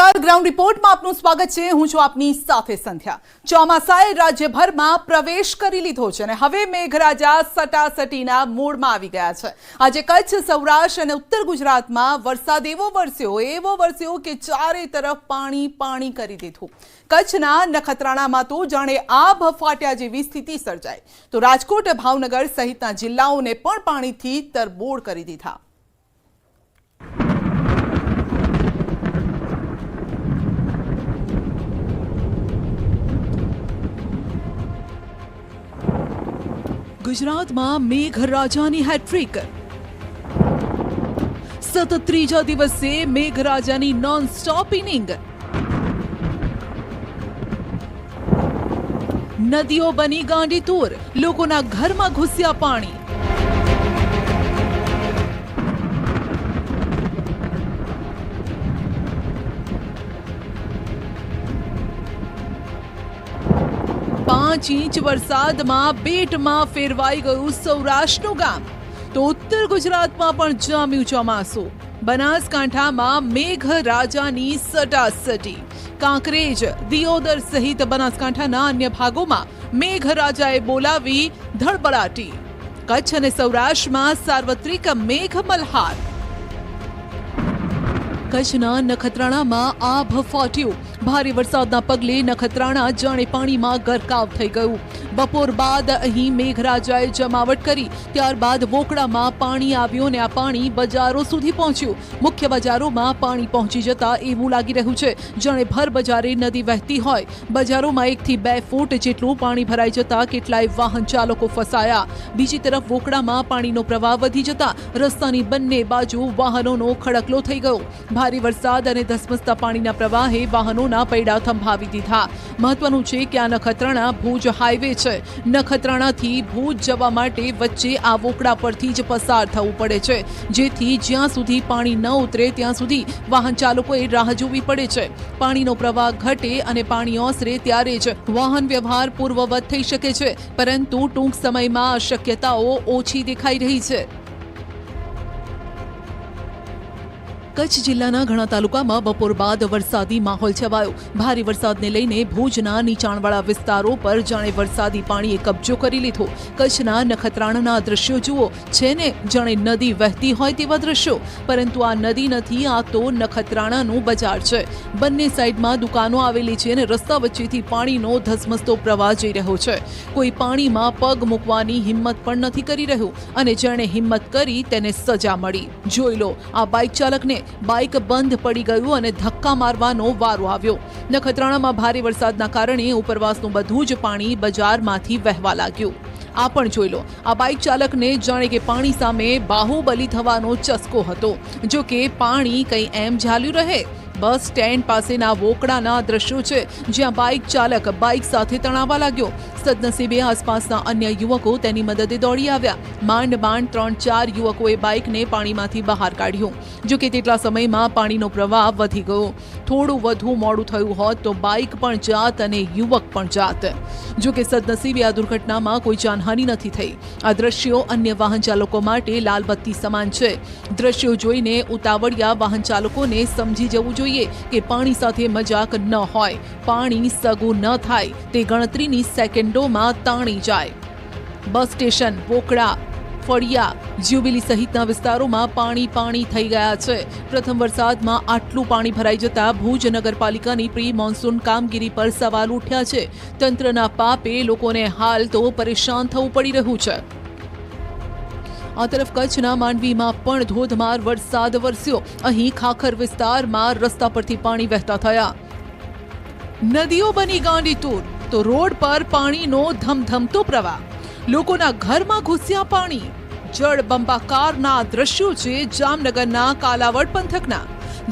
નમસ્કાર, ગ્રાઉન્ડ રિપોર્ટમાં આપનું સ્વાગત છે। હું છું આપની સાથે સંધ્યા। ચોમાસાએ રાજ્યભરમાં પ્રવેશ કરી લીધો છે અને હવે મેઘરાજા સટાસટીના મૂડમાં આવી ગયા છે। આજે કચ્છ, સૌરાષ્ટ્ર અને ઉત્તર ગુજરાતમાં વરસાદ એવો વરસ્યો કે ચારે તરફ પાણી પાણી કરી દીધું। કચ્છના નખત્રાણામાં તો જાણે આભ ફાટ્યા જેવી સ્થિતિ સર્જાઈ, તો રાજકોટ, ભાવનગર સહિતના જિલ્લાઓને પણ પાણીથી તરબોળ કરી દીધા। ગુજરાતમાં મેઘરાજાની હેટ્રિક। સતત ત્રીજા દિવસે મેઘરાજાની નોન સ્ટોપ ઇનિંગ। નદીઓ બની ગાંડીતુર, લોકોના ઘરમાં ઘૂસ્યા પાણી। પાંચ ઇંચ વરસાદમાં બેટમાં ફેરવાઈ ગયું સૌરાષ્ટ્રનું ગામ, તો ઉત્તર ગુજરાતમાં પણ જામ્યું ચોમાસું। બનાસકાંઠામાં મેઘરાજાની સટાસટી। કાંકરેજ, દિયોદર સહિત બનાસકાંઠાના અન્ય ભાગોમાં મેઘરાજાએ બોલાવી ધડબડાટી। કચ્છ અને સૌરાષ્ટ્રમાં સાર્વત્રિક મેઘમલ્હાર। કચ્છના નખત્રાણામાં આભ ફાટ્યું। ભારે વરસાદના પગલે નખત્રાણા જાણે પાણીમાં ગરકાવ થઈ ગયું। બપોર બાદ અહીં મેઘરાજાએ જમાવટ કરી, ત્યારબાદ વોકડામાં પાણી આવ્યું અને આ પાણી બજારો સુધી પહોંચ્યું। મુખ્ય બજારોમાં પાણી પહોંચી જતા એવું લાગી રહ્યું છે જાણે ભર બજારે નદી વહેતી હોય। બજારોમાં 1 થી 2 ફૂટ જેટલું પાણી ભરાઈ જતા કેટલાય વાહન ચાલકો ફસાયા। બીજી તરફ વોકડામાં પાણીનો પ્રવાહ વધી જતા રસ્તાની બંને બાજુ વાહનોનો ખડકલો થઈ ગયો। ભારે વરસાદ અને ધસમસતા પાણીના પ્રવાહે વાહનોના પૈડા થંભાવી દીધા। મહત્વનું છે કે આ નખત્રાણા ભુજ હાઈવે છે। નખત્રાણાથી ભુજ જવા માટે વચ્ચે આ વોકડા પરથી જ પસાર થવું પડે છે, જેથી જ્યાં સુધી પાણી ન ઉતરે ત્યાં સુધી વાહન ચાલકોએ રાહ જોવી પડે છે। પાણીનો પ્રવાહ ઘટે અને પાણી ઓસરે ત્યારે જ વાહન વ્યવહાર પૂર્વવત થઈ શકે છે, પરંતુ ટૂંક સમયમાં આ શક્યતાઓ ઓછી દેખાઈ રહી છે। કચ્છ જિલ્લાના ઘણા તાલુકામાં બપોર બાદ વરસાદી માહોલ છવાયો। ભારે વરસાદને લઈને ભુજના નીચાણવાળા વિસ્તારો પર જાણે વરસાદી પાણીએ કબજો કરી લીધો। કચ્છના નખત્રાણાના દ્રશ્યો જુઓ, છે ને જાણે નદી વહેતી હોય તેવા દ્રશ્યો, પરંતુ આ નદી નથી, આ તો નખત્રાણાનું બજાર છે। બંને સાઈડમાં દુકાનો આવેલી છે અને રસ્તા વચ્ચેથી પાણીનો ધસમસતો પ્રવાહ જઈ રહ્યો છે। કોઈ પાણીમાં પગ મૂકવાની હિંમત પણ નથી કરી રહ્યું અને જેણે હિંમત કરી તેને સજા મળી। જોઈ લો, આ બાઇક ચાલકને બાઇક બંધ પડી ગયું અને ધક્કા મારવાનો વારો આવ્યો। નખત્રાણામાં ભારે વરસાદના કારણે ઉપરવાસનું બધું જ પાણી બજારમાંથી વહેવા લાગ્યું। આ પણ જોઈ લો, આ બાઇક ચાલકને જાણે કે પાણી સામે બાહુબલી થવાનો ચસ્કો હતો। જો કે પાણી કંઈ એમ ઝાલ્યું રહે। બસ સ્ટેન્ડ પાસેના વોકડાના દ્રશ્યો છે, જ્યાં બાઇક ચાલક બાઇક સાથે તણાવવા લાગ્યો। સદનસીબે આસપાસના અન્ય યુવકો તેની મદદે દોડી આવ્યા। માંડ 3-4 યુવકોએ બાઇકને પાણીમાંથી બહાર કાઢ્યું। જો કે તેટલા સમયમાં પાણીનો પ્રવાહ વધી ગયો। થોડું વધુ મોડું થયું હોત તો બાઇક પણ જાત અને યુવક પણ જાત। જો કે સદનસીબે આ દુર્ઘટનામાં કોઈ જાનહાનિ નથી થઈ। આ દ્રશ્યો અન્ય વાહન ચાલકો માટે લાલબત્તી સમાન છે। દ્રશ્યો જોઈને ઉતાવળિયા વાહન ચાલકોને સમજી જવું જોઈએ કે પાણી સાથે મજાક ન હોય। પાણી સગું ન થાય, તે ગણતરીની સેકન્ડોમાં તાણી જાય। બસ સ્ટેશન, વોકડા, ફળિયા, જ્યુબિલી સહિતના વિસ્તારોમાં પાણી પાણી થઈ ગયા છે। પ્રથમ વરસાદમાં આટલું પાણી ભરાઈ જતા ભુજ નગરપાલિકાની પ્રી મોન્સૂન કામગીરી પર સવાલ ઉઠ્યા છે। તંત્રના પાપે લોકોને હાલ તો પરેશાન થવું પડી રહ્યું છે। આ તરફ કચ્છના માંડવીમાં પણ ધોધમાર વરસાદ વરસ્યો। અહીં ખાખર વિસ્તારમાં રસ્તા પરથી પાણી વહેતા થયા। નદીઓ બની ગાંડીતુર, તો રોડ પર પાણીનો ધમધમતો પ્રવાહ। લોકોના ઘરમાં ઘૂસ્યા પાણી। જળબંબાકારના દ્રશ્યો છે જામનગરના કાલાવડ પંથકના।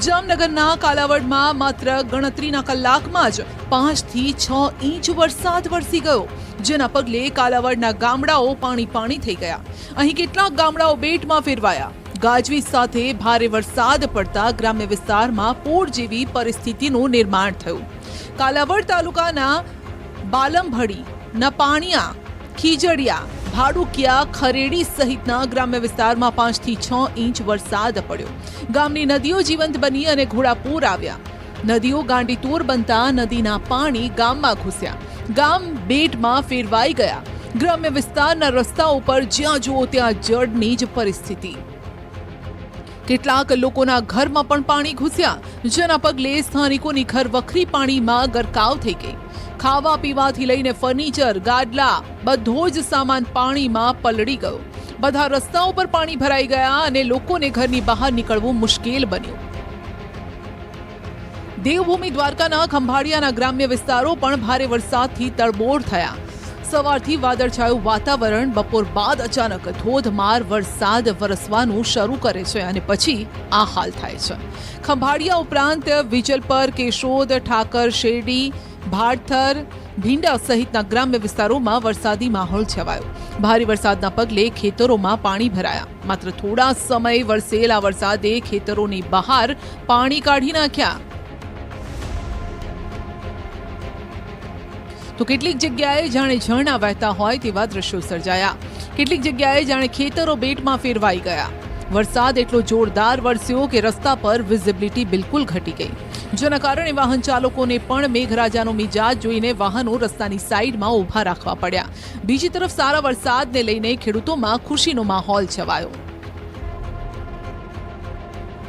જામનગરના કાલાવડમાં માત્ર ગણતરીના કલાકમાં જ 5 થી 6 ઇંચ વરસાદ વરસી ગયો, જેના પગલે કાલાવડના ગામડાઓ પાણી પાણી થઈ ગયા। અહીં કેટલાક ગામડાઓ બેટમાં ફેરવાયા। ગાજવીજ સાથે ભારે વરસાદ પડતા ગ્રામ્ય વિસ્તારમાં પૂર જેવી પરિસ્થિતિનું નિર્માણ થયું। કાલાવડ તાલુકાના બાલમભડી, નપાણિયા, ખીજડીયા, ભાડુકિયા, ખરેડી સહિતના ગ્રામ્ય વિસ્તારમાં 5 થી 6 ઇંચ વરસાદ પડ્યો। ગામની નદીઓ જીવંત બની અને ઘોડાપૂર આવ્યા। નદીઓ ગાંડીતુર બનતા નદીના પાણી ગામમાં ઘૂસ્યા, ગામ બેટમાં ફેરવાઈ ગયા, ગ્રામ્ય વિસ્તારના રસ્તાઓ પર જ્યાં જુઓ ત્યાં જળની જ પરિસ્થિતિ. કેટલાક લોકોના ઘરમાં પણ પાણી ઘૂસ્યા, જેના પગલે સ્થાનિકોની ઘર વખરી પાણીમાં ગરકાવ થઈ ગઈ. ખાવા પીવાથી લઈને ફર્નિચર, ગાદલા, બધો જ સામાન પાણીમાં પલળી ગયો. બધા રસ્તાઓ પર પાણી ભરાઈ ગયા અને લોકોને ઘરની બહાર નીકળવું મુશ્કેલ બન્યું. દેવભૂમિ દ્વારકાના ખંભાળિયાના ગ્રામ્ય વિસ્તારો પણ ભારે વરસાદથી તળબોળ થયા. સવારથી વાદળછાયું વાતાવરણ, બપોર બાદ અચાનક ધોધમાર વરસાદ વરસવાનું શરૂ કરે છે અને પછી આ હાલ થાય છે. ખંભાળિયા ઉપરાંત વિજલપર, કેશોદ, ઠાકર, શેરડી, ભાડથર, ભીંડા સહિતના ગ્રામ્ય વિસ્તારોમાં વરસાદી માહોલ છવાયો. ભારે વરસાદના પગલે ખેતરોમાં પાણી ભરાયા. માત્ર થોડા સમય વરસેલા વરસાદે ખેતરોની બહાર પાણી કાઢી નાખ્યા. તો કેટલીક જગ્યાએ જાણે ઝરણા વહેતા હોય તેવા દ્રશ્યો સર્જાયા. કેટલીક જગ્યાએ જાણે ખેતરો બેટમાં ફેરવાઈ ગયા. વરસાદ એટલો જોરદાર વરસ્યો કે રસ્તા પર વિઝિબિલિટી બિલકુલ ઘટી ગઈ, જેના કારણે વાહન ચાલકોને પણ મેઘરાજાનો મિજાજ જોઈને વાહનો રસ્તાની સાઈડમાં ઊભા રાખવા પડ્યા. બીજી તરફ સારા વરસાદને લઈને ખેડૂતોમાં ખુશીનો માહોલ છવાયો.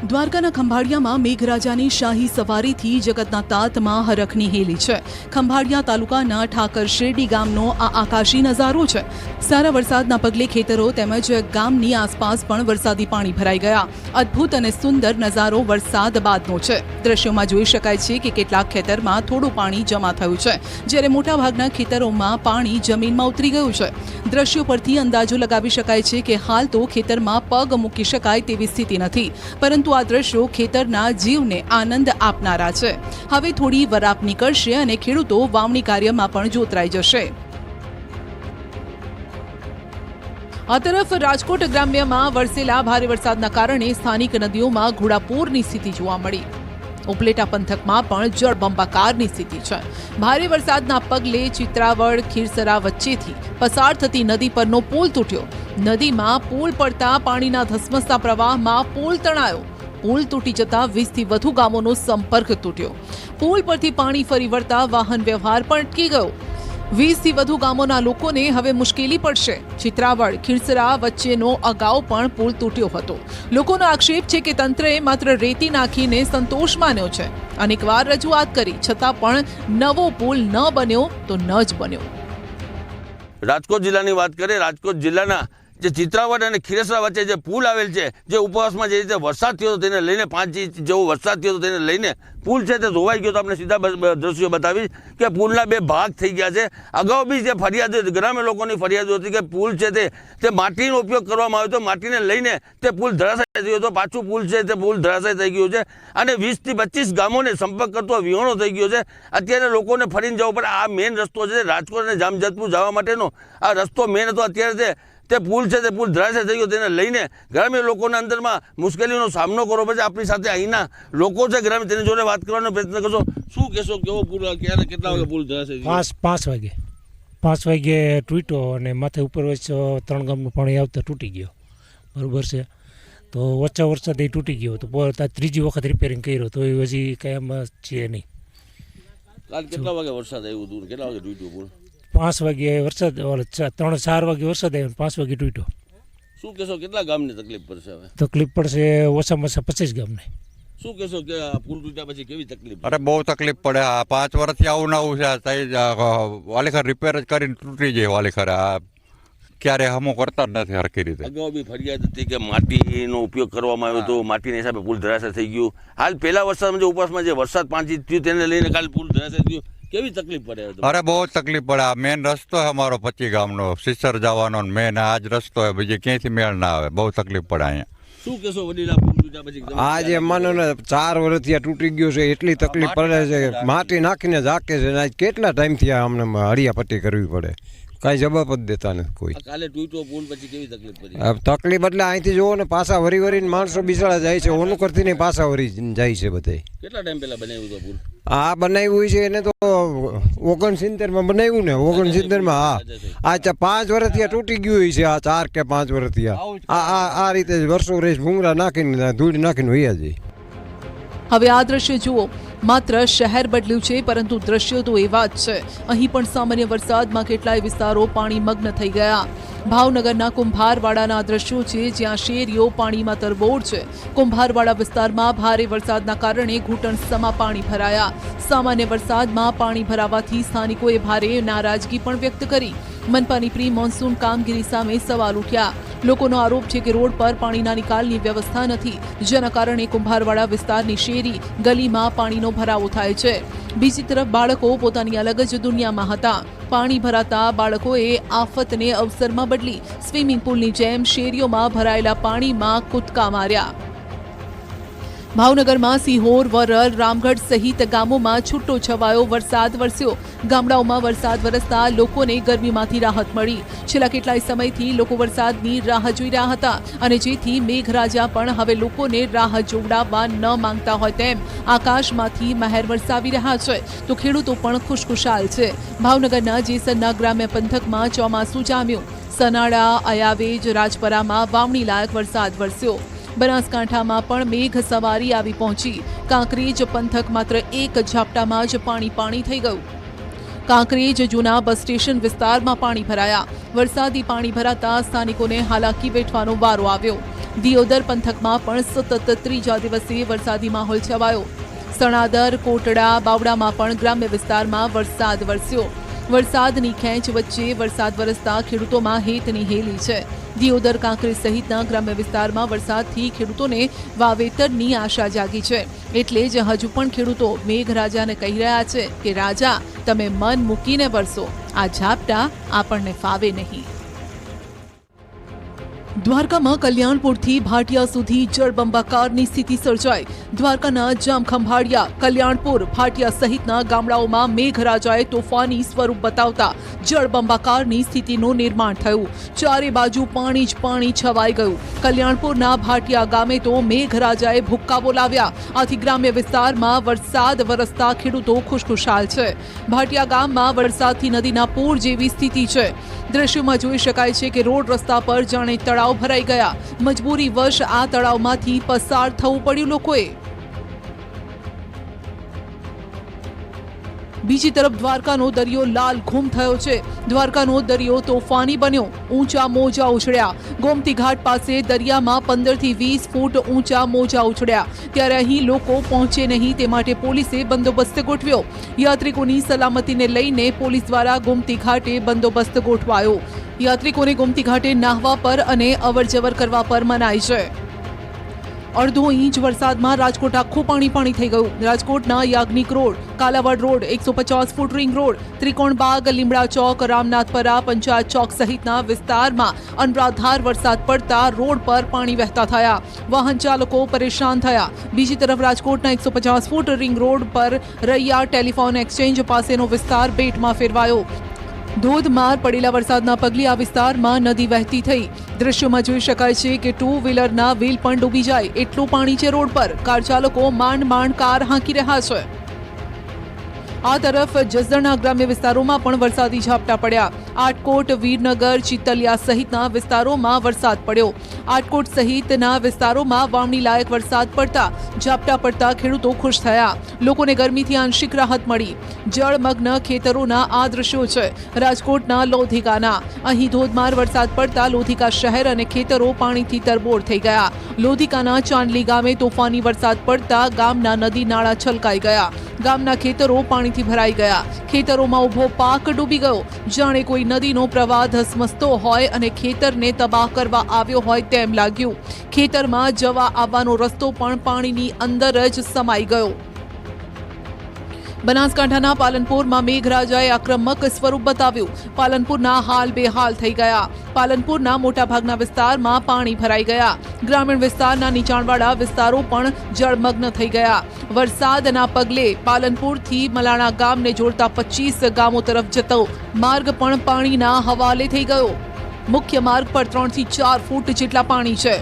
દ્વારકાના ખંભાળિયામાં મેઘરાજાની શાહી સવારીથી જગતના તાતમાં હરખની હેલી છે. ખંભાળિયા તાલુકાના ઠાકર શેરડી ગામનો આ આકાશી નજારો છે. સારા વરસાદના પગલે ખેતરો તેમજ ગામની આસપાસ પણ વરસાદી પાણી ભરાઈ ગયા. અદ્ભુત અને સુંદર નજારો વરસાદ બાદનો છે. દ્રશ્યોમાં જોઈ શકાય છે કે કેટલાક ખેતરમાં થોડું પાણી જમા થયું છે, જ્યારે મોટાભાગના ખેતરોમાં પાણી જમીનમાં ઉતરી ગયું છે. દ્રશ્યો પરથી અંદાજો લગાવી શકાય છે કે હાલ તો ખેતરમાં પગ મૂકી શકાય તેવી સ્થિતિ નથી, પરંતુ આ દ્રશ્યો ખેતરના જીવને આનંદ આપનારા છે. હવે થોડી વરાપ નીકળશે અને ખેડૂતો વાવણી કાર્યમાં પણ જોતરાઈ જશે. આ તરફ રાજકોટ ગ્રામ્યમાં વરસેલા ભારે વરસાદના કારણે સ્થાનિક નદીઓમાં ઘોડાપૂરની સ્થિતિ જોવા મળી. ઉપલેટા પંથકમાં પણ જળબંબાકારની સ્થિતિ છે. ભારે વરસાદના પગલે ચિત્રાવડ, ખીરસરા વચ્ચેથી પસાર થતી નદી પરનો પુલ તૂટ્યો. નદીમાં પુલ પડતા પાણીના ધસમસતા પ્રવાહમાં પુલ તણાયો. પુલ તૂટી જતા 20થી વધુ ગામોનો સંપર્ક તૂટ્યો. પુલ પરથી પાણી ફરી વળતા વાહન વ્યવહાર પણ અટકી ગયો. 20થી વધુ ગામોના લોકોને હવે મુશ્કેલી પડશે. ચિત્રાવડ, ખીરસરા વચ્ચેનો અગાઉ પણ પુલ તૂટ્યો હતો. લોકોનો આક્ષેપ છે કે તંત્રએ માત્ર રેતી નાખીને સંતોષ માન્યો છે. અનેકવાર રજૂઆત કરી છતાં પણ નવો પુલ ન બન્યો તો ન જ બન્યો. રાજકોટ જિલ્લાની વાત કરીએ, રાજકોટ જિલ્લાના જે ચિત્રાવડ અને ખીરસરા વચ્ચે જે પુલ આવેલ છે, જે ઉપરવાસમાં જે રીતે વરસાદ થયો તેને લઈને 5 ઇંચ જેવો વરસાદ થયો તેને લઈને પુલ છે તે ધોવાઈ ગયો. તો આપણે સીધા દ્રશ્યો બતાવીશ કે પુલના 2 ભાગ થઈ ગયા છે. અગાઉ બી જે ફરિયાદ ગ્રામ્ય લોકોની ફરિયાદ હતી કે પુલ છે તે માટીનો ઉપયોગ કરવામાં આવ્યો હતો, માટીને લઈને તે પુલ ધરાશાય થયો હતો. પાછું પુલ છે તે પુલ ધરાશાય થઈ ગયું છે અને 20થી 25 ગામોને સંપર્ક કરતો વિહોણો થઈ ગયો છે. અત્યારે લોકોને ફરીને જવું પડે. આ મેઇન રસ્તો છે રાજકોટ અને જામજતપુર જવા માટેનો. આ રસ્તો મેઇન હતો. અત્યારે તે પુલ છે તે પુલ ધરાશાય થઈ ગયો. તેને લઈને ગ્રામ્ય લોકોના અંદરમાં મુશ્કેલીનો સામનો કરવો પડે. આપણી સાથે અહીંના લોકો છે ગ્રામ્ય, તેની જોડે વાત કરવાનો પ્રયત્ન કરશો. શું કહેશો, કેવો પુલ, ક્યારે, કેટલા વાગે પુલ ધરાશાય થયો? 5 વાગે તૂટ્યો અને માથે ઉપર વચ્ચે 3 ગામનું પાણી આવતા તૂટી ગયો. બરાબર છે. તો ઓછા વરસાદે તૂટી ગયો તો ત્રીજી વખત રિપેરિંગ કર્યો તો એ હજી કાંઈ એમાં છે નહીં. કાલ કેટલા વાગે વરસાદ આવ્યો દૂર, કેટલા વાગે તૂટ્યો પુલ? 5 વાગે વરસાદ, 3-4 વાગે વરસાદ આવ્યો, 5 વાગે તૂટ્યો. શું કહેશો, કેટલા ગામને તકલીફ પડશે હવે? તકલીફ પડશે ઓછામાં ઓછા 25 ગામને. શું કહેશો કે પુલ તૂટ્યા પછી કેવી તકલીફ? અરે બહુ તકલીફ પડે. આ 5 વર્ષથી આવું નવું છે. વાલીખર રિપેર જ કરીને તૂટી જાય. વાલીખર ક્યારે હમો કરતા જ નથી હરખી રીતે. અગાઉ બી ફરિયાદ હતી કે માટીનો ઉપયોગ કરવામાં આવ્યો હતો, માટીના હિસાબે પુલ ધરાશાય થઈ ગયું. હાલ પહેલા વરસાદમાં જે ઉપવાસમાં જે વરસાદ 5 ઇંચ થયું તેને લઈને કાલ પુલ ધરાશાય થયું. કેવી તકલીફ પડે? અરે બહુ તકલીફ પડે. આ મેન રસ્તો છે અમારો 25 ગામનો, સિસર જવાનો મેન આ જ રસ્તો છે. બીજે ક્યાંયથી મેળ ના આવે. બહુ તકલીફ પડે અહીંયા. શું કહેશો વડીલા, પુલ તૂટ્યા પછી? આજે માનો ને 4 વર્ષથી તૂટી ગયું છે. એટલી તકલીફ પડે છે. માટી નાખીને ઝાકે છે. આજ કેટલા ટાઈમથી અમને હરિયાપટ્ટી કરવી પડે. કાંઈ જવાબ જ દેતા નથી કોઈ. કાલે તૂટ્યો પુલ પછી કેવી તકલીફ પડી? તકલીફ એટલે અહીંથી જોવો ને પાછા વરીને માણસો બિચારા જાય છે. ઓનું કરતી નહીં પાછા વરી જાય છે બધે. કેટલા ટાઈમ પહેલા બનાવ્યું હતું પુલ? આ બનાવ્યું છે એને તો 69માં બનાવ્યું ને. 69માં હા. આ 5 વર્ષથી તૂટી ગયું છે. આ 4 કે 5 વર્ષથી આ રીતે વર્ષો રેસ ભૂંગળા નાખીને ધૂળ નાખીને વૈયા જાય. હવે આ દ્રશ્ય જુઓ, માત્ર શહેર બદલ્યું છે પરંતુ દ્રશ્યો તો એવા જ છે. અહીં પણ સામાન્ય વરસાદમાં કેટલાય વિસ્તારો પાણીમગ્ન થઈ ગયા. ભાવનગરના કુંભારવાડાના દ્રશ્યો છે, જ્યાં શેરીઓ પાણીમાં તરબોળ છે. કુંભારવાડા વિસ્તારમાં ભારે વરસાદના કારણે ઘૂંટણસમા પાણી ભરાયા. સામાન્ય વરસાદમાં પાણી ભરાવાથી સ્થાનિકોએ ભારે નારાજગી પણ વ્યક્ત કરી. મનપાની પ્રી મોન્સૂન કામગીરી સામે સવાલ ઉઠ્યા. લોકોનો આરોપ છે કે રોડ પર પાણીના નિકાલની વ્યવસ્થા નથી, જેના કારણે કુંભારવાડા વિસ્તારની શેરી ગલીમાં પાણીનો ભરાવો થાય છે. બીજી તરફ બાળકો પોતાની અલગ જ દુનિયામાં હતા. પાણી ભરાતા બાળકોએ આફતને અવસરમાં બદલી સ્વિમિંગ પુલની જેમ શેરીઓમાં ભરાયેલા પાણીમાં કૂદકા માર્યા. ભાવનગરમાં સિહોર, વરલ, રામગઢ સહિત ગામોમાં છૂટો છવાયો વરસાદ વરસ્યો. ગામડાઓમાં વરસાદ વરસતા લોકોને ગરમીમાંથી રાહત મળી. છેલ્લા કેટલાય સમયથી લોકો વરસાદની રાહ જોઈ રહ્યા હતા અને જેથી મેઘરાજા પણ હવે લોકોને રાહ જોવડાવવા ન માંગતા હોય તેમ આકાશમાંથી મહેર વરસાવી રહ્યા છે, તો ખેડૂતો પણ ખુશખુશાલ છે. ભાવનગરના જેસરના ગ્રામ્ય પંથકમાં ચોમાસું જામ્યું. સનાડા, અયાવેજ, રાજપરામાં વાવણી લાયક વરસાદ વરસ્યો. બનાસકાંઠામાં પણ મેઘ સવારી આવી પહોંચી. કાંકરેજ પંથક માત્ર એક ઝાપટામાં જ પાણી થઈ ગયું. કાંકરેજ જૂના બસ સ્ટેશન વિસ્તારમાં પાણી ભરાયા. વરસાદી પાણી ભરાતા સ્થાનિકોને હાલાકી વેઠવાનો વારો આવ્યો. દિયોદર પંથકમાં પણ સતત ત્રીજા દિવસે વરસાદી માહોલ છવાયો. સણાદર, કોટડા, બાવડામાં પણ ગ્રામ્ય વિસ્તારમાં વરસાદ વરસ્યો. વરસાદની ખેંચ વચ્ચે વરસાદ વરસતા ખેડૂતોમાં હેતની હેલી છે. દિયોદર, કાંકરેજ સહિતના ગ્રામ્ય વિસ્તારમાં વરસાદથી ખેડૂતોને વાવેતરની આશા જાગી છે. એટલે જ હજુ પણ ખેડૂતો મેઘરાજાને કહી રહ્યા છે કે રાજા, તમે મન મૂકીને વરસો, આ ઝાપટા આપણને ફાવે નહીં. દ્વારકામાં કલ્યાણપુરથી ભાટિયા સુધી જળબંબાકારની સ્થિતિ સર્જાઈ. દ્વારકાના જામખંભાળિયા, કલ્યાણપુર, ભાટિયા સહિતના ગામડાઓમાં મેઘરાજાએ તોફાની સ્વરૂપ બતાવતા જળબંબાકારની સ્થિતિનું નિર્માણ થયું. ચારે બાજુ પાણી જ પાણી છવાઈ ગયું. કલ્યાણપુરના ભાટિયા ગામે તો મેઘરાજાએ ભૂક્કા બોલાવ્યા. આથી ગ્રામ્ય વિસ્તારમાં વરસાદ વરસતા ખેડૂતો ખુશખુશાલ છે. ભાટિયા ગામમાં વરસાદથી નદીના પૂર જેવી સ્થિતિ છે. દ્રશ્યોમાં જોઈ શકાય છે કે રોડ રસ્તા પર જાણે તળાવ ભરાઈ ગયા. મજબૂરી વશ આ તળાવમાંથી પસાર થવું પડ્યું લોકોએ. બીજી તરફ દ્વારકાનો દરિયો લાલ ઘૂમ થયો છે. દ્વારકાનો દરિયો તોફાની બન્યો. ઊંચા મોજા ઉછળ્યા. ગોમતી ઘાટ પાસે દરિયામાં 15 થી 20 ફૂટ ઊંચા મોજા ઉછળ્યા. ત્યારે અહીં લોકો પહોંચે નહીં તે માટે પોલીસે બંદોબસ્ત ગોઠવ્યો. યાત્રિકોની સલામતીને લઈને પોલીસ દ્વારા ગોમતી ઘાટે બંદોબસ્ત ગોઠવાયો. યાત્રિકોને ગોમતી ઘાટે નાહવા પર અને અવરજવર કરવા પર મનાઈ છે. અડધો ઇંચ વરસાદમાં રાજકોટ આખું પાણી થઈ ગયું. રાજકોટના Yagnik road, Kalawad road, 150 foot ring road, Trikonbaug, Limda Chowk, Ramnathpara, panchayat ચોક સહિતના વિસ્તારમાં અનરાધાર વરસાદ પડતા રોડ પર પાણી વહેતા થયા. વાહન ચાલકો પરેશાન થયા. બીજી તરફ રાજકોટના 150 ફૂટ રિંગ રોડ પર રૈયા ટેલિફોન એક્સચેન્જ પાસેનો વિસ્તાર બેટમાં ફેરવાયો. ધોધમાર પડેલા વરસાદના પગલે આ વિસ્તારમાં નદી વહેતી થઈ. દ્રશ્યોમાં જોઈ શકાય છે કે 2 વ્હીલરના વ્હીલ પણ ડૂબી જાય એટલું પાણી છે રોડ પર. કાર ચાલકો માંડ કાર હાંકી રહ્યા છે. આ તરફ જસદણના ગ્રામ્ય વિસ્તારોમાં પણ વરસાદી ઝાપટા પડ્યા. આટકોટ, વીરનગર, ચિતલિયા સહિતના વિસ્તારોમાં વરસાદ પડ્યો. આટકોટ સહિતના વિસ્તારોમાં વાવણી લાયક વરસાદ પડતા ઝાપટા પડતા ખેડૂતો ખુશ થયા. લોકોને ગરમીથી આંશિક રાહત મળી. જળમગ્ન ખેતરોના આ દ્રશ્યો છે રાજકોટના લોધિકાના. અહીં ધોધમાર વરસાદ પડતા લોધિકા શહેર અને ખેતરો પાણીથી તરબોળ થઈ ગયા. લોધિકાના ચાંદલી ગામે તોફાની વરસાદ પડતા ગામના નદી નાળા છલકાઈ ગયા. ગામના ખેતરો પાણીથી ભરાઈ ગયા. ખેતરોમાં ઊભો પાક ડૂબી ગયો. જાણે કોઈ નદીનો પ્રવાહ ધસમસતો હોય અને ખેતરને તબાહ કરવા આવ્યો હોય તેમ લાગ્યું. ખેતરમાં જવા આવવાનો રસ્તો પણ પાણીની અંદર જ સમાઈ ગયો. બનાસકાંઠાના પાલનપુરમાં મેઘરાજાએ આક્રમક સ્વરૂપ બતાવ્યું. પાલનપુરના હાલ બેહાલ થઈ ગયા. પાલનપુરના મોટાભાગના વિસ્તારમાં પાણી ભરાઈ ગયા. ગ્રામીણ વિસ્તારના નીચાણવાળા વિસ્તારો પણ જળમગ્ન થઈ ગયા. વરસાદના પગલે પાલનપુરથી મલાણા ગામને જોડતા 25 ગામો તરફ જતો માર્ગ પણ પાણીના હવાલે થઈ ગયો. મુખ્ય માર્ગ પર 3 થી 4 ફૂટ જેટલા પાણી છે.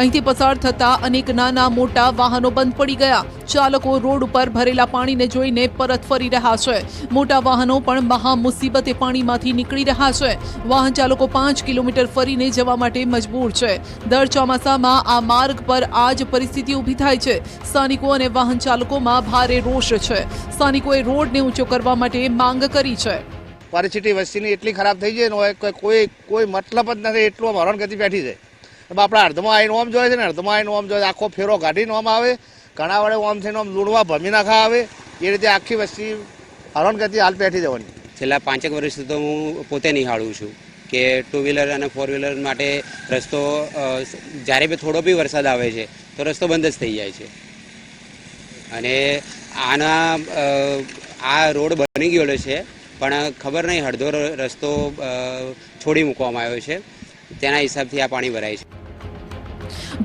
અહીંથી પસાર થતા અનેક નાના મોટા વાહનો બંધ પડી ગયા. ચાલકો રોડ ઉપર ભરેલા પાણીને જોઈને પરત ફરી રહ્યા છે. મોટા વાહનો પણ મહા મુસીબતે પાણીમાંથી નીકળી રહ્યા છે. વાહન ચાલકો 5 કિલોમીટર ફરીને જવા માટે મજબૂર છે. દર ચોમાસામાં આ માર્ગ પર આ જ પરિસ્થિતિ ઊભી થાય છે. સ્થાનિકો અને વાહન ચાલકોમાં ભારે રોષ છે. સ્થાનિકોએ રોડને ઊંચો કરવા માટે માંગ કરી છે. પરિસ્થિતિ વસ્તીની એટલી ખરાબ થઈ જાય ને કોઈ મતલબ જ નથી. એટલું હરણગતિ બેઠી છે. આપણે અડધમાં આવીને ઓમ જોઈએ છે ને અડધમાં આવીને ઓમ જોઈએ. આખો ફેરો કાઢીને ઓમ આવે, ઘણા વડે ઓમ થઈને ઓમ લૂણવા ભમી નાખા આવે. એ રીતે આખી વસ્તી હરણગતિ હાલ બેઠી જવાની. છેલ્લા 5 વર્ષથી તો હું પોતે નિહાળું છું કે 2 વ્હીલર અને 4 વ્હીલર માટે રસ્તો જ્યારે બી થોડો બી વરસાદ આવે છે તો રસ્તો બંધ જ થઈ જાય છે. અને આ રોડ બની ગયેલો છે પણ ખબર નહીં અડધો રસ્તો છોડી મૂકવામાં આવ્યો છે. તેના હિસાબથી આ પાણી ભરાય છે.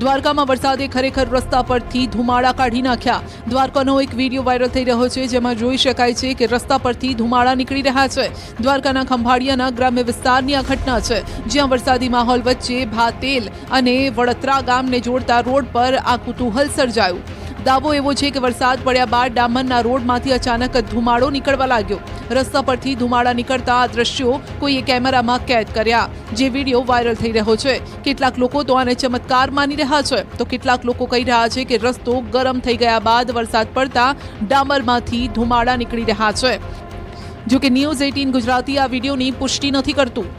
દ્વારકામાં વરસાદે ખરેખર રસ્તા પરથી ધુમાડા કાઢી નાખ્યા. દ્વારકાનો એક વિડીયો વાયરલ થઈ રહ્યો છે જેમાં જોઈ શકાય છે કે રસ્તા પરથી ધુમાડા નીકળી રહ્યા છે. દ્વારકાના ખંભાળિયાના ગ્રામ્ય વિસ્તારની આ ઘટના છે જ્યાં વરસાદી માહોલ વચ્ચે ભાતેલ અને વડોદરા ગામને જોડતા રોડ પર આ કુતૂહલ સર્જાયું. દાવો એવો છે કે વરસાદ પડ્યા બાદ ડામરના રોડમાંથી અચાનક ધુમાડો નીકળવા લાગ્યો. રસ્તા પરથી ધુમાડા નીકળતા આ દ્રશ્યો કોઈએ કેમેરામાં કેદ કર્યા. જે વિડીયો વાયરલ થઈ રહ્યો છે. કેટલાક લોકો તો આને ચમત્કાર માની રહ્યા છે તો કેટલાક લોકો કહી રહ્યા છે કે રસ્તો ગરમ થઈ ગયા બાદ વરસાદ પડતા ડામરમાંથી ધુમાડા નીકળી રહ્યા છે. જો કે ન્યૂઝ 18 ગુજરાતી આ વિડીયોની પુષ્ટિ નથી કરતું.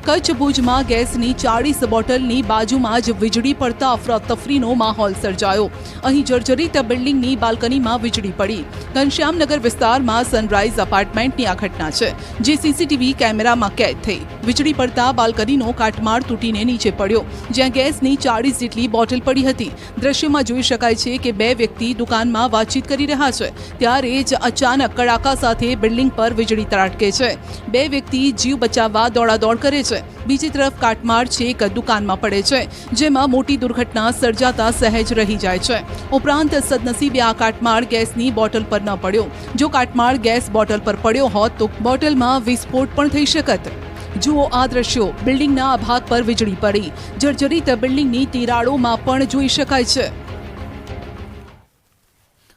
કચ્છ ભુજમાં ગેસની 40 બોટલની બાજુમાં જ વીજળી પડતા અફરાતફરીનો માહોલ સર્જાયો. અહીં જર્જરિત બિલ્ડિંગની બાલ્કનીમાં વીજળી પડી. ઘનશ્યામનગર વિસ્તારમાં સનરાઇઝ એપાર્ટમેન્ટની આ ઘટના છે જે સીસીટીવી કેમેરામાં કેદ થઈ. વીજળી પડતા બાલ્કનીનો કાટમાળ તૂટીને નીચે પડ્યો જ્યાં ગેસની 40 જેટલી બોટલ પડી હતી. દ્રશ્યમાં જોઈ શકાય છે કે 2 વ્યક્તિ દુકાનમાં વાતચીત કરી રહ્યા છે ત્યારે જ અચાનક કડાકા સાથે બિલ્ડિંગ પર વીજળી ત્રાટકે છે. 2 વ્યક્તિ જીવ બચાવવા દોડાદોડ કરે છે. બીજી તરફ કાટમાળ છેક દુકાનમાં પડે છે જેમાં મોટી દુર્ઘટના સર્જાતા સહેજ રહી જાય છે. ઉપરાંત સદનસીબે આ કાટમાળ ગેસની બોટલ પર ન પડ્યો. જો કાટમાળ ગેસ બોટલ પર પડ્યો હોત તો બોટલમાં વિસ્ફોટ પણ થઈ શકત. જુઓ આ દ્રશ્યો. બિલ્ડિંગના આ ભાગ પર વીજળી પડી. જર્જરિત બિલ્ડિંગની તિરાડોમાં પણ જોઈ શકાય છે.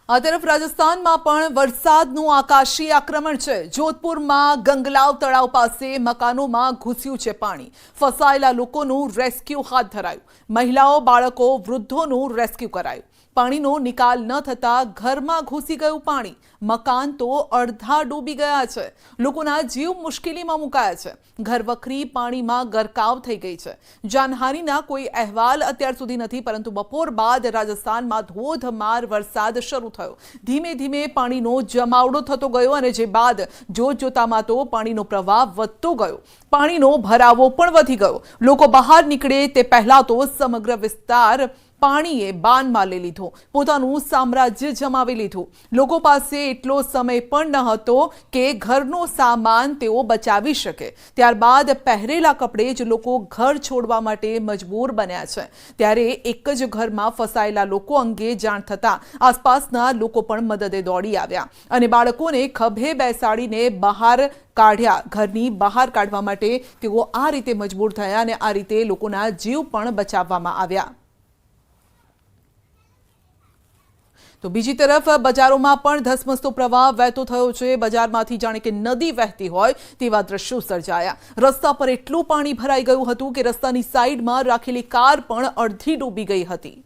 આ તરફ રાજસ્થાનમાં પણ વરસાદનું આકાશી આક્રમણ છે. જોધપુરમાં ગંગલાવ તળાવ પાસે મકાનોમાં ઘૂસ્યું છે પાણી. ફસાયેલા લોકોનું રેસ્ક્યુ હાથ ધરાયું. મહિલાઓ, બાળકો, વૃદ્ધોનું રેસ્ક્યુ કરાયું. પાણીનો નિકાલ ન થતા ઘરમાં ઘૂસી ગયું પાણી. મકાન તો અડધા ડૂબી ગયા છે. લોકોના જીવ મુશ્કેલીમાં મુકાયા છે. ઘરવખરી પાણીમાં ગરકાવ થઈ ગઈ છે. જાનહાનિના કોઈ અહેવાલ અત્યાર સુધી નથી પરંતુ બપોર બાદ રાજસ્થાનમાં ધોધમાર વરસાદ શરૂ થયો. ધીમે ધીમે પાણીનો જમાવડો થતો ગયો અને જે બાદ જોતજોતામાં તો પાણીનો પ્રવાહ વધતો ગયો. પાણીનો ભરાવો પણ વધી ગયો. લોકો બહાર નીકળે તે પહેલા તો સમગ્ર વિસ્તાર પાણીએ બાનમાં લઈ લીધો. પોતાનું સામ્રાજ્ય જમાવી લીધું. લોકો પાસે એટલો સમય પણ ન હતો કે ઘરનો સામાન તેઓ બચાવી શકે. ત્યારબાદ પહેરેલા કપડે જ લોકો ઘર છોડવા માટે મજબૂર બન્યા છે. ત્યારે એક જ ઘરમાં ફસાયેલા લોકો અંગે જાણ થતાં આસપાસના લોકો પણ મદદે દોડી આવ્યા અને બાળકોને ખભે બેસાડીને બહાર કાઢ્યા. ઘરની બહાર કાઢવા માટે તેઓ આ રીતે મજબૂર થયા અને આ રીતે લોકોના જીવ પણ બચાવવામાં આવ્યા. તો બીજી તરફ બજારોમાં પણ ધસમસતો પ્રવાહ વહેતો થયો છે. બજારમાંથી જાણે કે નદી વહેતી હોય તેવા દ્રશ્યો સર્જાયા. રસ્તા પર એટલું પાણી ભરાઈ ગયું હતું કે રસ્તાની સાઈડમાં રાખેલી કાર પણ અડધી ડૂબી ગઈ હતી.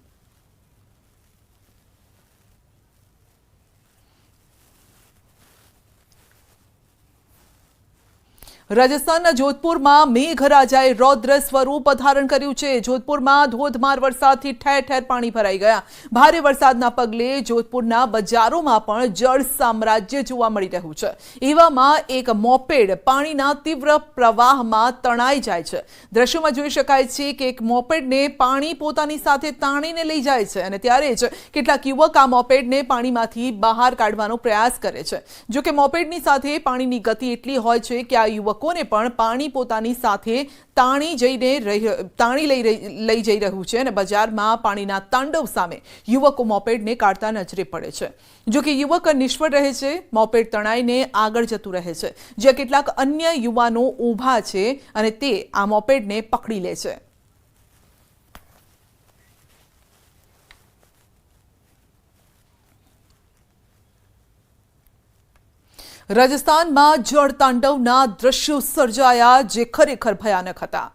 રાજસ્થાનના જોધપુરમાં મેઘરાજાએ રૌદ્ર સ્વરૂપ ધારણ કર્યું છે. જોધપુરમાં ધોધમાર વરસાદથી ઠેર ઠેર પાણી ભરાઈ ગયા. ભારે વરસાદના પગલે જોધપુરના બજારોમાં પણ જળ સામ્રાજ્ય જોવા મળી રહ્યું છે. એવામાં એક મોપેડ પાણીના તીવ્ર પ્રવાહમાં તણાઈ જાય છે. દ્રશ્યોમાં જોઈ શકાય છે કે એક મોપેડને પાણી પોતાની સાથે તાણીને લઈ જાય છે અને ત્યારે જ કેટલાક યુવક આ મોપેડને પાણીમાંથી બહાર કાઢવાનો પ્રયાસ કરે છે. જો કે મોપેડની સાથે પાણીની ગતિ એટલી હોય છે કે આ યુવક યુવકોને પણ પાણી પોતાની સાથે તાણી લઈ જઈ રહ્યું છે અને બજારમાં પાણીના તાંડવ સામે યુવકો મોપેડને કાઢતા નજરે પડે છે. જો કે યુવક નિષ્ફળ રહે છે, મોપેડ તણાઈને આગળ જતું રહે છે, જ્યાં કેટલાક અન્ય યુવાનો ઊભા છે અને તે આ મોપેડને પકડી લે છે. રાજસ્થાનમાં જળતાંડવના દ્રશ્યો સર્જાયા જે ખરેખર ભયાનક હતા.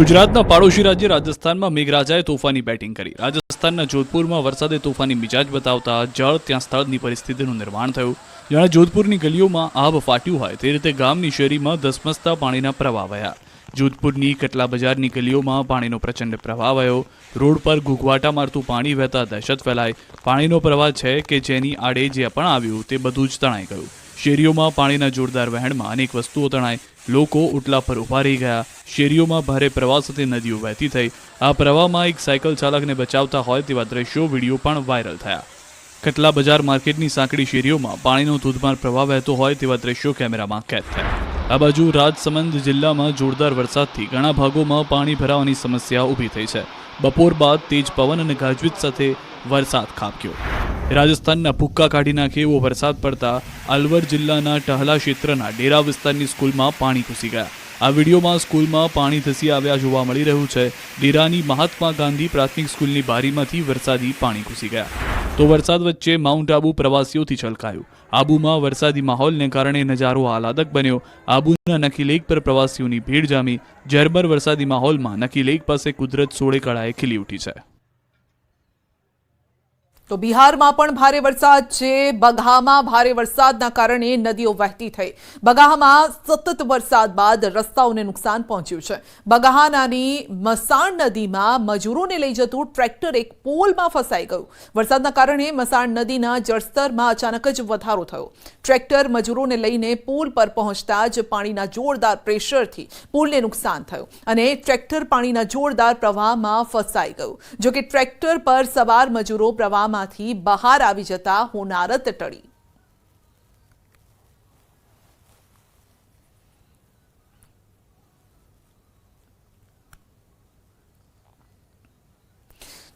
ગુજરાતના પાડોશી રાજ્ય રાજસ્થાનમાં મેઘરાજાએ તોફાની બેટિંગ કરી. રાજસ્થાનના જોધપુરમાં વરસાદે તોફાની મિજાજ બતાવતા જળ ત્યાં સ્થળની પરિસ્થિતિનું નિર્માણ થયું. જાણે જોધપુરની ગલીઓમાં આબ ફાટ્યું હોય તે રીતે ગામની શેરીમાં ધસમસતા પાણીના પ્રવાહ વહ્યા. જોધપુરની કટલા બજારની ગલીઓમાં પાણીનો પ્રચંડ પ્રવાહ વહ્યો. રોડ પર ઘૂઘવાટા મારતું પાણી વહેતા દહેશત ફેલાઈ. પાણીનો પ્રવાહ છે કે જેની આડે જે પણ આવ્યું તે બધું જ તણાઈ ગયું. શેરીઓમાં પાણીના જોરદાર વહેણમાં અનેક વસ્તુઓ તણાઈ. લોકો ઓટલા પર ઊભા રહી ગયા. શેરીઓમાં ભારે પ્રવાહ સાથે નદીઓ વહેતી થઈ. આ પ્રવાહમાં એક સાયકલ ચાલકને બચાવતા હોય તેવા દ્રશ્યો વિડીયો પણ વાયરલ થયા. કટલા બજાર માર્કેટની સાંકડી શેરીઓમાં પાણીનો ધોધમાર પ્રવાહ વહેતો હોય તેવા દ્રશ્યો કેમેરામાં કેદ થયા. આ બાજુ રાજસમંદ જિલ્લામાં જોરદાર વરસાદથી ઘણા ભાગોમાં પાણી ભરાવાની સમસ્યા ઊભી થઈ છે. બપોર બાદ તેજ પવન અને ગાજવીજ સાથે વરસાદ ખાબક્યો. રાજસ્થાનના ભૂક્કા કાઢી નાખે એવો વરસાદ પડતા અલવર જિલ્લાના ટહલા ક્ષેત્રના ડેરા વિસ્તારની સ્કૂલમાં પાણી ઘૂસી ગયા. આ વિડીયોમાં સ્કૂલમાં પાણી ધસી આવ્યા જોવા મળી રહ્યું છે. ડેરાની મહાત્મા ગાંધી પ્રાથમિક સ્કૂલની બારીમાંથી વરસાદી પાણી ઘૂસી ગયા. તો વરસાદ વચ્ચે માઉન્ટ આબુ પ્રવાસીઓથી છલકાયું. આબુમાં વરસાદી માહોલને કારણે નજારો આહલાદક બન્યો. આબુના નકી લેક પર પ્રવાસીઓની ભીડ જામી. ઝરમર વરસાદી માહોલમાં નકી લેક પાસે કુદરત સોળે કળાએ ખીલી ઉઠી છે. તો બિહારમાં પણ ભારે વરસાદ છે. બગહામાં ભારે વરસાદના કારણે નદીઓ વહેતી થઈ. બગહામાં સતત વરસાદ બાદ રસ્તાઓને નુકસાન પહોંચ્યું છે. બગહાનાની મસાણ નદીમાં મજૂરોને લઈ જતું ટ્રેક્ટર એક પોલમાં ફસાઈ ગયું. વરસાદના કારણે મસાણ નદીના જળસ્તરમાં અચાનક જ વધારો થયો. ટ્રેક્ટર મજૂરોને લઈને પુલ પર પહોંચતા જ પાણીના જોરદાર પ્રેશરથી પુલને નુકસાન થયું અને ટ્રેક્ટર પાણીના જોરદાર પ્રવાહમાં ફસાઈ ગયું. જોકે ટ્રેક્ટર પર સવાર મજૂરો પ્રવાહમાં બહાર આવી જતા હોનારત ટળી.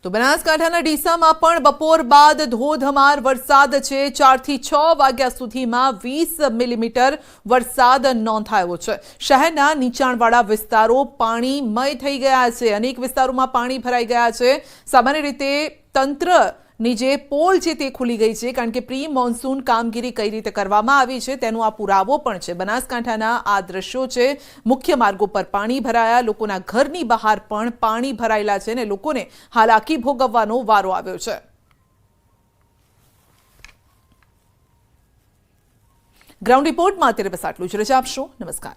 તો બનાસકાંઠાના ડીસામાં પણ બપોર બાદ ધોધમાર વરસાદ છે. 4 થી 6 વાગ્યા સુધીમાં 20 મિલીમીટર વરસાદ નોંધાયો છે. શહેરના નીચાણવાળા વિસ્તારો પાણીમય થઈ ગયા છે. અનેક વિસ્તારોમાં પાણી ભરાઈ ગયા છે. સામાન્ય રીતે તંત્રની જે પોલ છે તે ખુલી ગઈ છે, કારણ કે પ્રી મોન્સૂન કામગીરી કઈ રીતે કરવામાં આવી છે તેનો આ પુરાવો પણ છે. બનાસકાંઠાના આ દ્રશ્યો છે. મુખ્ય માર્ગો પર પાણી ભરાયા. લોકોના ઘરની બહાર પણ પાણી ભરાયેલા છે અને લોકોને હાલાકી ભોગવવાનો વારો આવ્યો છે. ગ્રાઉન્ડ રિપોર્ટમાં અત્યારે બસ આટલું જ. રજા આપશો. નમસ્કાર.